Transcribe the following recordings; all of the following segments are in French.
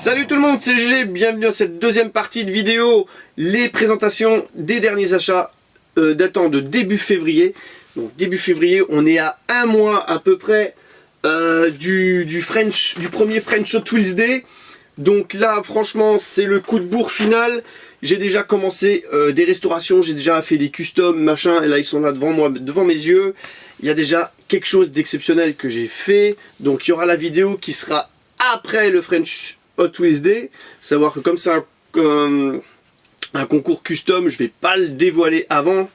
Salut tout le monde, c'est GG, bienvenue à cette deuxième partie de vidéo, les présentations des derniers achats datant de début février. Donc début février, on est à un mois à peu près du premier French Hot Wheels Day. Donc là franchement c'est le coup de bourre final. J'ai déjà commencé des restaurations, j'ai déjà fait des customs, machin, et là ils sont là devant moi, devant mes yeux. Il y a déjà quelque chose d'exceptionnel que j'ai fait. Donc il y aura la vidéo qui sera après le French Hot Wheels Day. Savoir que comme c'est un concours custom, je vais pas le dévoiler avant.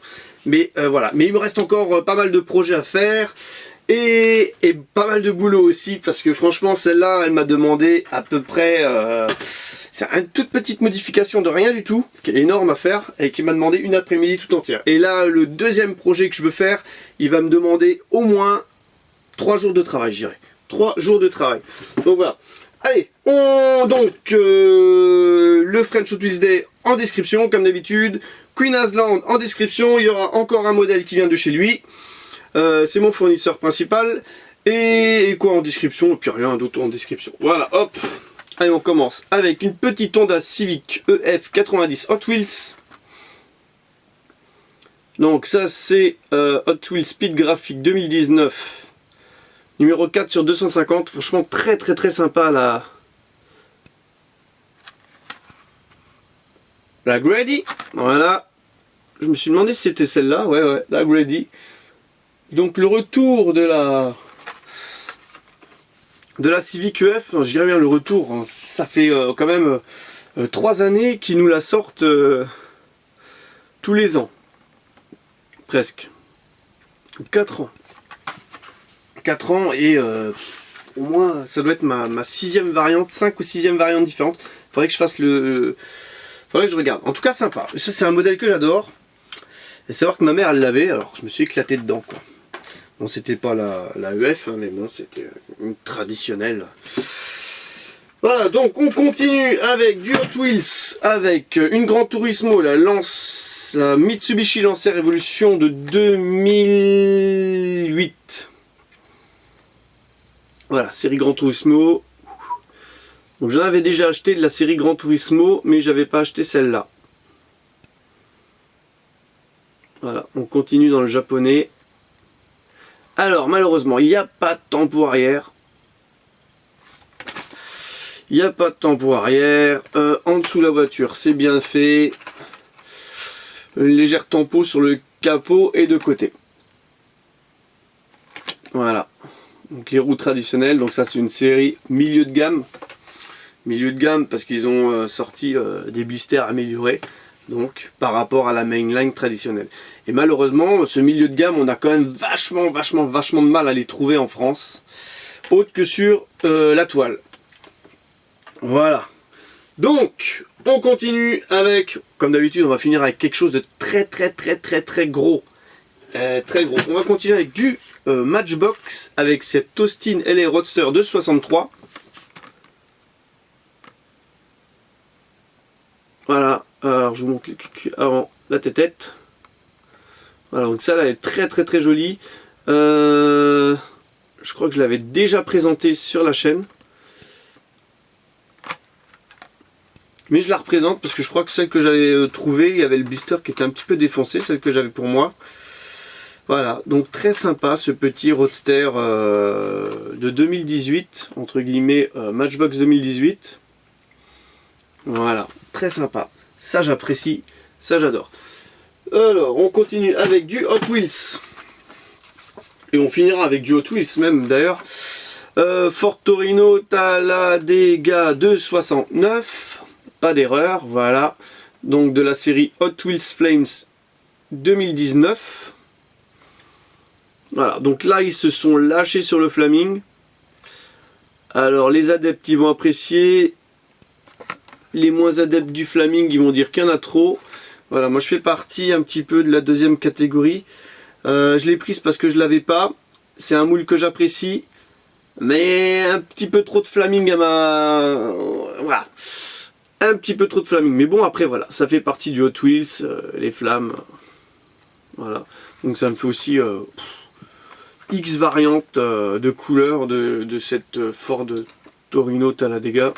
Mais voilà. Mais il me reste encore pas mal de projets à faire. Et pas mal de boulot aussi. Parce que franchement celle-là, elle m'a demandé à peu près... c'est une toute petite modification de rien du tout, qui est énorme à faire, et qui m'a demandé une après-midi tout entière. Et là, le deuxième projet que je veux faire, il va me demander au moins 3 jours de travail, je dirais. 3 jours de travail. Donc voilà. Allez, le French Hot Wheels Day en description, comme d'habitude. Queen Asland en description, il y aura encore un modèle qui vient de chez lui. C'est mon fournisseur principal. Et quoi en description? Et puis rien d'autre en description. Voilà, hop. Allez, on commence avec une petite Honda Civic EF 90 Hot Wheels. Donc ça c'est Hot Wheels Speed Graphic 2019. Numéro 4 sur 250. Franchement très sympa la Grady. Voilà. Je me suis demandé si c'était celle-là. Ouais, la Grady. Donc le retour de la Civic EF, je dirais bien le retour, hein, ça fait quand même 3 années qu'ils nous la sortent tous les ans. Presque. 4 ans. 4 ans et au moins ça doit être ma 6e variante, 5 ou 6e variante différente. Faudrait que je fasse faudrait que je regarde. En tout cas sympa. Ça c'est un modèle que j'adore. Et savoir que ma mère elle l'avait, alors je me suis éclaté dedans quoi. Bon, c'était pas la EF, hein, mais bon, c'était une traditionnelle. Voilà, donc on continue avec du Hot Wheels, avec une Gran Turismo, la Mitsubishi Lancer Evolution de 2008. Voilà, série Gran Turismo. Donc j'en avais déjà acheté de la série Gran Turismo, mais j'avais pas acheté celle-là. Voilà, on continue dans le japonais. Alors malheureusement il n'y a pas de tempo arrière. Il n'y a pas de tempo arrière. En dessous de la voiture c'est bien fait. Une légère tempo sur le capot et de côté. Voilà. Donc les roues traditionnelles. Donc ça c'est une série milieu de gamme. Milieu de gamme parce qu'ils ont sorti des blisters améliorés. Donc par rapport à la mainline traditionnelle. Et malheureusement ce milieu de gamme on a quand même vachement de mal à les trouver en France, autre que sur la toile. Voilà, donc on continue avec, comme d'habitude on va finir avec quelque chose de très gros, très gros. On va continuer avec du Matchbox, avec cette Austin LA Roadster de 63. Voilà, alors je vous montre avant la tête. Voilà, donc ça là, elle est très jolie. Je crois que je l'avais déjà présenté sur la chaîne. Mais je la représente parce que je crois que celle que j'avais trouvée, il y avait le blister qui était un petit peu défoncé, celle que j'avais pour moi. Voilà, donc très sympa ce petit roadster de 2018, entre guillemets Matchbox 2018. Voilà, très sympa. Ça j'apprécie, ça j'adore. Alors, on continue avec du Hot Wheels. Et on finira avec du Hot Wheels même d'ailleurs. Ford Torino Talladega 269. Pas d'erreur, voilà. Donc de la série Hot Wheels Flames 2019. Voilà, donc là ils se sont lâchés sur le Flaming. Alors les adeptes ils vont apprécier. Les moins adeptes du Flaming ils vont dire qu'il y en a trop. Voilà, moi je fais partie un petit peu de la deuxième catégorie. Je l'ai prise parce que je l'avais pas. C'est un moule que j'apprécie. Mais un petit peu trop de Flaming à ma... Voilà. Un petit peu trop de Flaming. Mais bon après voilà, ça fait partie du Hot Wheels, les flammes. Voilà. Donc ça me fait aussi X variantes de couleurs de cette Ford Torino Talladega.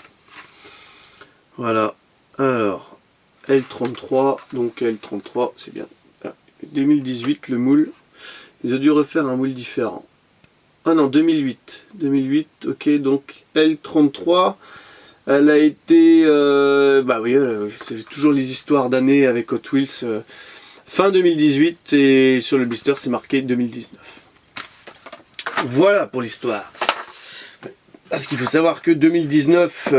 Voilà, alors L33, donc L33 c'est bien. Ah, 2018 le moule, ils ont dû refaire un moule différent. Ah non, 2008, ok, donc L33, elle a été, bah oui, c'est toujours les histoires d'années avec Hot Wheels, fin 2018, et sur le blister c'est marqué 2019. Voilà pour l'histoire. Parce qu'il faut savoir que 2019,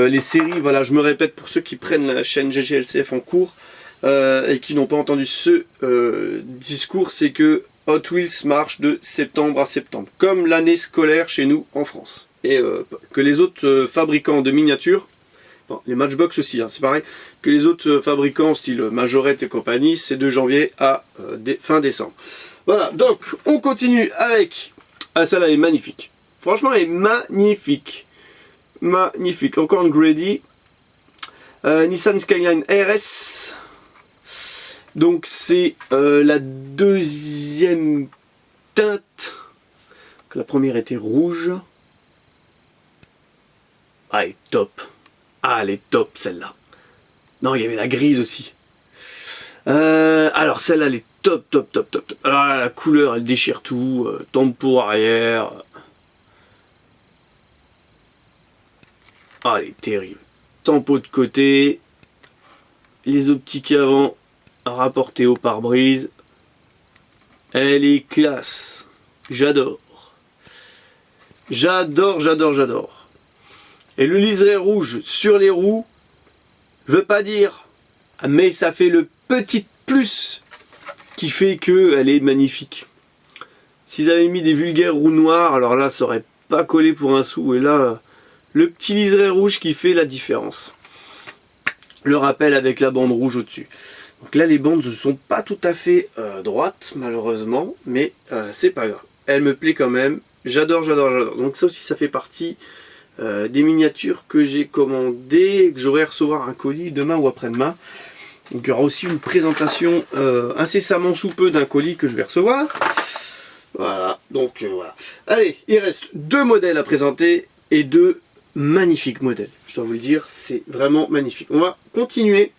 les séries, voilà, je me répète pour ceux qui prennent la chaîne GGLCF en cours et qui n'ont pas entendu ce discours, c'est que Hot Wheels marche de septembre à septembre, comme l'année scolaire chez nous en France. Et que les autres fabricants de miniatures, bon, les Matchbox aussi, hein, c'est pareil, que les autres fabricants style Majorette et compagnie, c'est de janvier à fin décembre. Voilà, donc on continue avec... Ah, celle-là est magnifique. Franchement, elle est magnifique. Magnifique. Encore une Grady. Nissan Skyline RS. Donc c'est la deuxième teinte. La première était rouge. Ah, elle est top. Ah, elle est top celle-là. Non, il y avait la grise aussi. Alors celle-là, elle est top, top, top, top, top. Alors là, la couleur, elle déchire tout. Tempo arrière. Ah, elle est terrible. Tempo de côté. Les optiques avant rapportées au pare-brise. Elle est classe. J'adore. J'adore, j'adore, j'adore. Et le liseré rouge sur les roues, je veux pas dire, mais ça fait le petit plus qui fait qu'elle est magnifique. S'ils avaient mis des vulgaires roues noires, alors là, ça aurait pas collé pour un sou. Et là, le petit liseré rouge qui fait la différence. Le rappel avec la bande rouge au-dessus. Donc là, les bandes ne sont pas tout à fait droites, malheureusement, mais c'est pas grave. Elle me plaît quand même. J'adore, j'adore, j'adore. Donc ça aussi, ça fait partie des miniatures que j'ai commandées, que j'aurai à recevoir un colis demain ou après-demain. Donc il y aura aussi une présentation incessamment sous peu d'un colis que je vais recevoir. Voilà, donc voilà. Allez, il reste 2 modèles à présenter et 2 magnifiques modèles. Je dois vous le dire, c'est vraiment magnifique. On va continuer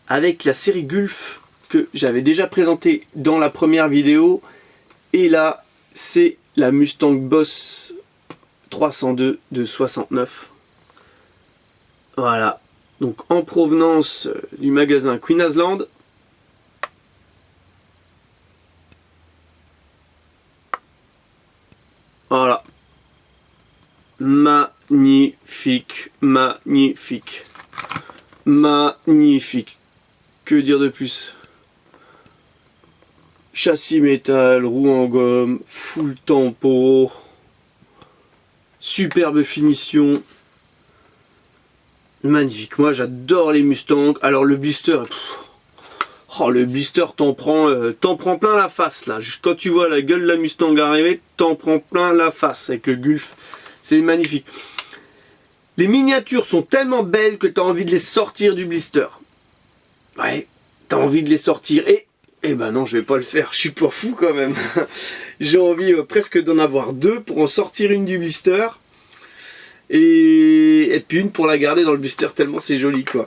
avec la série Gulf que j'avais déjà présentée dans la première vidéo. Et là, c'est la Mustang Boss 302 de 69. Voilà. Donc en provenance du magasin Queen Asland. Voilà. Magnifique. Magnifique. Magnifique. Que dire de plus? Châssis métal, roue en gomme, full tempo. Superbe finition. Magnifique. Moi j'adore les Mustangs. Alors le blister... Oh, le blister t'en prend plein la face là. Quand tu vois la gueule de la Mustang arriver, t'en prends plein la face avec le Gulf. C'est magnifique. Les miniatures sont tellement belles que t'as envie de les sortir du blister. Ouais, t'as envie de les sortir. Et ben non, je vais pas le faire. Je suis pas fou quand même. J'ai envie presque d'en avoir 2 pour en sortir une du blister. Et puis une pour la garder dans le blister tellement c'est joli quoi.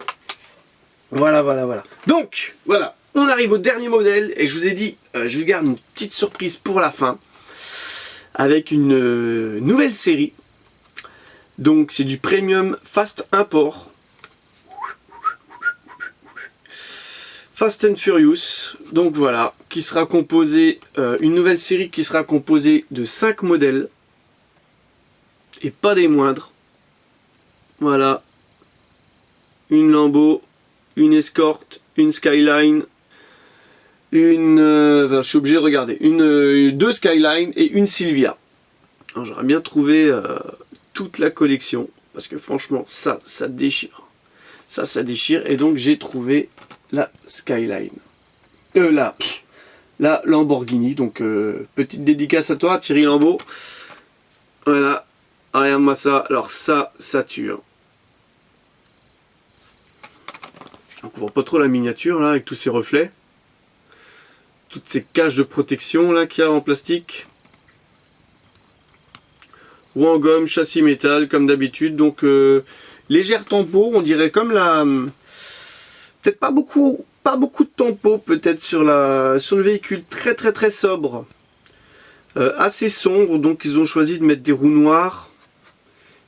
Voilà, voilà, voilà. Donc, voilà, on arrive au dernier modèle et je vous ai dit, je vous garde une petite surprise pour la fin avec une nouvelle série. Donc, c'est du Premium Fast Import. Fast and Furious. Donc voilà, qui sera composée, une nouvelle série qui sera composée de 5 modèles et pas des moindres. Voilà, une Lambo, une Escort, une Skyline, je suis obligé de regarder, 2 Skyline et une Silvia. J'aurais bien trouvé toute la collection, parce que franchement, ça déchire. Ça déchire, et donc j'ai trouvé la Skyline. La Lamborghini, donc petite dédicace à toi, Thierry Lambeau. Voilà, regarde-moi ça, alors ça tue. Hein. On voit pas trop la miniature là avec tous ces reflets, toutes ces caches de protection là qu'il y a en plastique, roue en gomme, châssis métal comme d'habitude. Donc il Légère tempo, on dirait comme la... Peut-être pas beaucoup de tempo peut-être sur le véhicule, très sobre. Assez sombre, donc ils ont choisi de mettre des roues noires.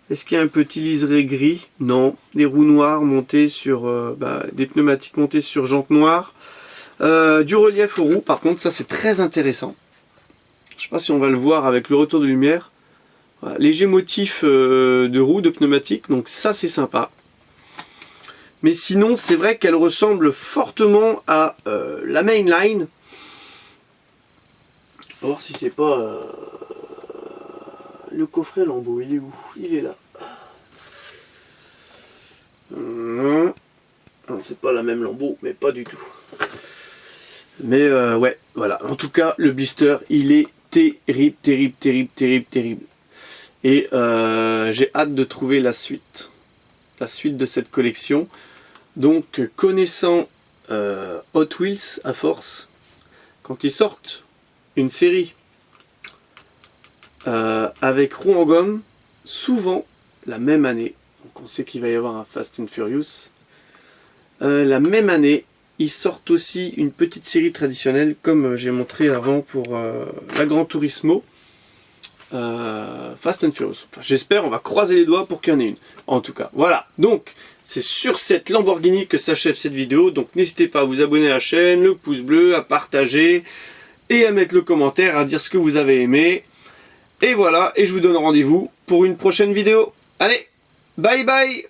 Est-ce qu'il y a un petit liseré gris? Non, des roues noires montées sur... des pneumatiques montées sur jantes noires. Du relief aux roues, par contre ça c'est très intéressant. Je sais pas si on va le voir avec le retour de lumière. Voilà, léger motif de roues, de pneumatiques, donc ça c'est sympa. Mais sinon c'est vrai qu'elle ressemble fortement à la Mainline. On va voir si c'est pas... Le coffret Lambo, il est où? Il est là. Non, c'est pas la même Lambo, mais pas du tout. Mais ouais, voilà. En tout cas, le blister, il est terrible. Et j'ai hâte de trouver la suite. La suite de cette collection. Donc, connaissant Hot Wheels à force, quand ils sortent une série avec roues en gomme, souvent la même année, donc on sait qu'il va y avoir un Fast and Furious, la même année, ils sortent aussi une petite série traditionnelle, comme j'ai montré avant pour la Gran Turismo, Fast and Furious. Enfin, j'espère, on va croiser les doigts pour qu'il y en ait une. En tout cas, voilà. Donc, c'est sur cette Lamborghini que s'achève cette vidéo. Donc, n'hésitez pas à vous abonner à la chaîne, le pouce bleu, à partager et à mettre le commentaire, à dire ce que vous avez aimé. Et voilà, et je vous donne rendez-vous pour une prochaine vidéo. Allez, bye bye!